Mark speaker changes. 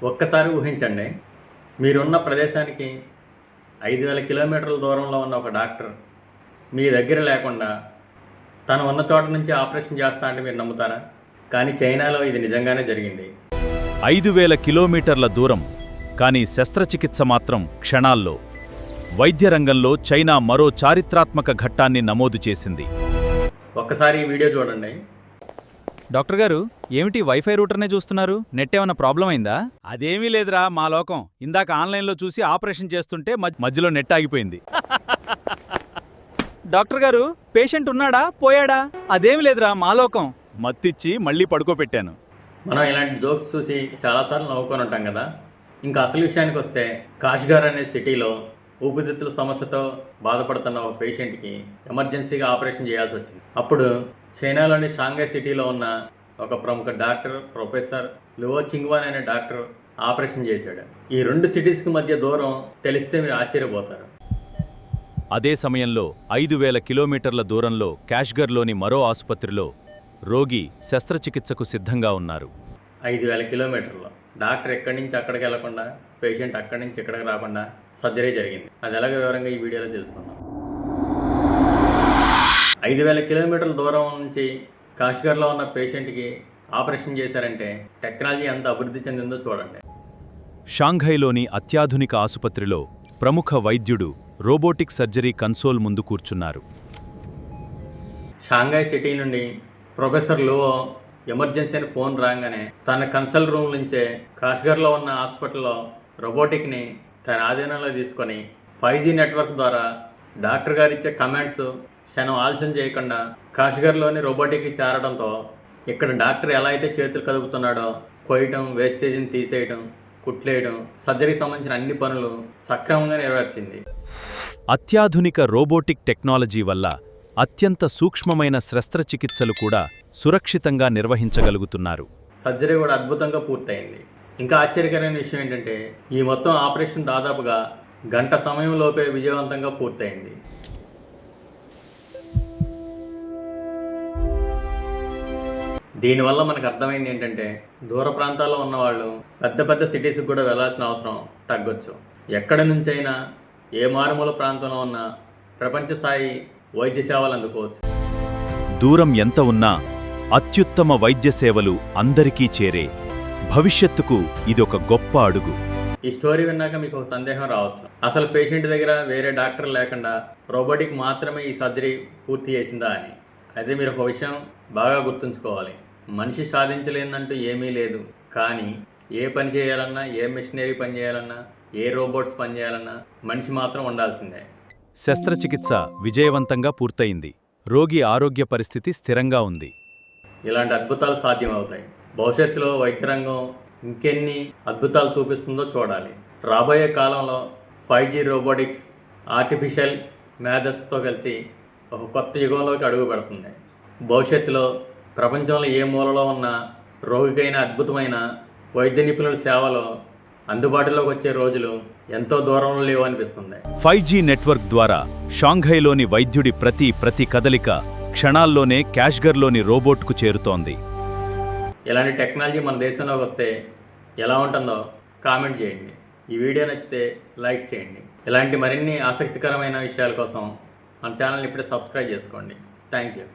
Speaker 1: ఒక్కసారి ఊహించండి, మీరున్న ప్రదేశానికి 5,000 కిలోమీటర్ల దూరంలో ఉన్న ఒక డాక్టర్ మీ దగ్గర లేకుండా తను ఉన్న చోట నుంచి ఆపరేషన్ చేస్తా అంటే మీరు నమ్ముతారా? కానీ చైనాలో ఇది నిజంగానే జరిగింది.
Speaker 2: 5,000 కిలోమీటర్ల దూరం, కానీ శస్త్రచికిత్స మాత్రం క్షణాల్లో. వైద్య రంగంలో చైనా మరో చారిత్రాత్మక ఘట్టాన్ని నమోదు చేసింది.
Speaker 1: ఒక్కసారి ఈ వీడియో చూడండి.
Speaker 2: డాక్టర్ గారు, ఏమిటి వైఫై రూటర్నే చూస్తున్నారు? నెట్ ఏమైనా ప్రాబ్లం అయిందా? అదేమీ లేదురా, మా లోకం. ఇందాక ఆన్లైన్లో చూసి ఆపరేషన్ చేస్తుంటే మధ్యలో నెట్ ఆగిపోయింది. డాక్టర్ గారు, పేషెంట్ ఉన్నాడా పోయాడా? అదేమీ లేదురా, మా లోకం. మత్తిచ్చి మళ్ళీ పడుకోబెట్టాను.
Speaker 1: మనం ఇలాంటి జోక్స్ చూసి చాలాసార్లు నవ్వుకొని ఉంటాం కదా. ఇంకా అసలు విషయానికి వస్తే, కాష్గార్ అనే సిటీలో ఊపిరితిత్తుల సమస్యతో బాధపడుతున్న ఒక పేషెంట్కి ఎమర్జెన్సీగా ఆపరేషన్ చేయాల్సి వచ్చింది. అప్పుడు చైనాలోని షాంఘై సిటీలో ఉన్న ఒక ప్రముఖ డాక్టర్ ప్రొఫెసర్ లువో చింగ్వాన్ అనే డాక్టర్ ఆపరేషన్ చేశాడు. ఈ రెండు సిటీస్కి మధ్య దూరం తెలిస్తే మీరు ఆశ్చర్యపోతారు.
Speaker 2: అదే సమయంలో 5,000 కిలోమీటర్ల దూరంలో కాష్గర్లోని మరో ఆసుపత్రిలో రోగి శస్త్రచికిత్సకు సిద్ధంగా ఉన్నారు.
Speaker 1: 5,000 కిలోమీటర్లు. డాక్టర్ ఎక్కడి నుంచి అక్కడికి వెళ్లకుండా, పేషెంట్ అక్కడి నుంచి ఇక్కడికి రాకుండా సర్జరీ జరిగింది. అది ఎలాగ వివరంగా ఈ వీడియోలో తెలుసుకుందాం. 5,000 కిలోమీటర్ల దూరం నుంచి కాష్గర్లో ఉన్న పేషెంట్కి ఆపరేషన్ చేశారంటే టెక్నాలజీ ఎంత అభివృద్ధి చెందిందో చూడండి.
Speaker 2: షాంఘైలోని అత్యాధునిక ఆసుపత్రిలో ప్రముఖ వైద్యుడు రోబోటిక్ సర్జరీ కన్సోల్ ముందు కూర్చున్నారు.
Speaker 1: షాంఘై సిటీ నుండి ప్రొఫెసర్ లువో ఎమర్జెన్సీ అని ఫోన్ రాగానే తన కన్సల్ట్ రూమ్ నుంచే కాష్గర్లో ఉన్న హాస్పిటల్లో రోబోటిక్ని తన ఆధీనంలో తీసుకొని 5G నెట్వర్క్ ద్వారా డాక్టర్ గారు ఇచ్చే కమాండ్స్ క్షణం ఆలస్యం చేయకుండా కాష్గర్లోని రోబోటిక్కి చేరడంతో ఇక్కడ డాక్టర్ ఎలా అయితే చేతులు కదుపుతున్నాడో కొయ్యటం, వేస్టేజ్ని తీసేయడం, కుట్లేయడం, సర్జరీకి సంబంధించిన అన్ని పనులు సక్రమంగా నెరవేర్చింది.
Speaker 2: అత్యాధునిక రోబోటిక్ టెక్నాలజీ వల్ల అత్యంత సూక్ష్మమైన శస్త్రచికిత్సలు కూడా సురక్షితంగా నిర్వహించగలుగుతున్నారు.
Speaker 1: సర్జరీ కూడా అద్భుతంగా పూర్తయింది. ఇంకా ఆశ్చర్యకరమైన విషయం ఏంటంటే, ఈ మొత్తం ఆపరేషన్ దాదాపుగా గంట సమయంలోపే విజయవంతంగా పూర్తయింది. దీనివల్ల మనకు అర్థమైంది ఏంటంటే, దూర ప్రాంతాల్లో ఉన్నవాళ్ళు పెద్ద పెద్ద సిటీస్కి కూడా వెళ్లాల్సిన అవసరం తగ్గొచ్చు. ఎక్కడి నుంచైనా ఏ మారుమూల ప్రాంతంలో ఉన్న ప్రపంచ స్థాయి వైద్య సేవలు అందుకోవచ్చు.
Speaker 2: దూరం ఎంత ఉన్నా అత్యుత్తమ వైద్య సేవలు అందరికీ చేరే భవిష్యత్తుకు ఇదొక గొప్ప అడుగు.
Speaker 1: ఈ స్టోరీ విన్నాక మీకు ఒక సందేహం రావచ్చు, అసలు పేషెంట్ దగ్గర వేరే డాక్టర్ లేకుండా రోబోటిక్ మాత్రమే ఈ సర్జరీ పూర్తి చేసిందా అని. అయితే మీరు ఒక విషయం బాగా గుర్తుంచుకోవాలి, మనిషి సాధించలేదంటూ ఏమీ లేదు. కానీ ఏ పని చేయాలన్నా, ఏ మిషనరీ పని చేయాలన్నా, ఏ రోబోట్స్ పని చేయాలన్నా మనిషి మాత్రం ఉండాల్సిందే.
Speaker 2: శస్త్రచికిత్స విజయవంతంగా పూర్తయింది. రోగి ఆరోగ్య పరిస్థితి స్థిరంగా ఉంది.
Speaker 1: ఇలాంటి అద్భుతాలు సాధ్యమవుతాయి. భవిష్యత్తులో వైద్య రంగం ఇంకెన్ని అద్భుతాలు చూపిస్తుందో చూడాలి. రాబోయే కాలంలో 5G రోబోటిక్స్, ఆర్టిఫిషియల్ మేధస్సుతో కలిసి ఒక కొత్త యుగంలోకి అడుగు పెడుతుంది. భవిష్యత్తులో ప్రపంచంలో ఏ మూలలో ఉన్న రోగికైన అద్భుతమైన వైద్య నిపుణుల సేవలో అందుబాటులోకి వచ్చే రోజులు ఎంతో దూరంలో లేవు అనిపిస్తుంది.
Speaker 2: 5G నెట్వర్క్ ద్వారా షాంఘైలోని వైద్యుడి ప్రతి కదలిక క్షణాల్లోనే కాష్గర్లోని రోబోట్కు చేరుతోంది.
Speaker 1: ఇలాంటి టెక్నాలజీ మన దేశంలోకి వస్తే ఎలా ఉంటుందో కామెంట్ చేయండి. ఈ వీడియో నచ్చితే లైక్ చేయండి. ఇలాంటి మరిన్ని ఆసక్తికరమైన విషయాల కోసం మన ఛానల్ని ఇప్పుడే సబ్స్క్రైబ్ చేసుకోండి. Thank you.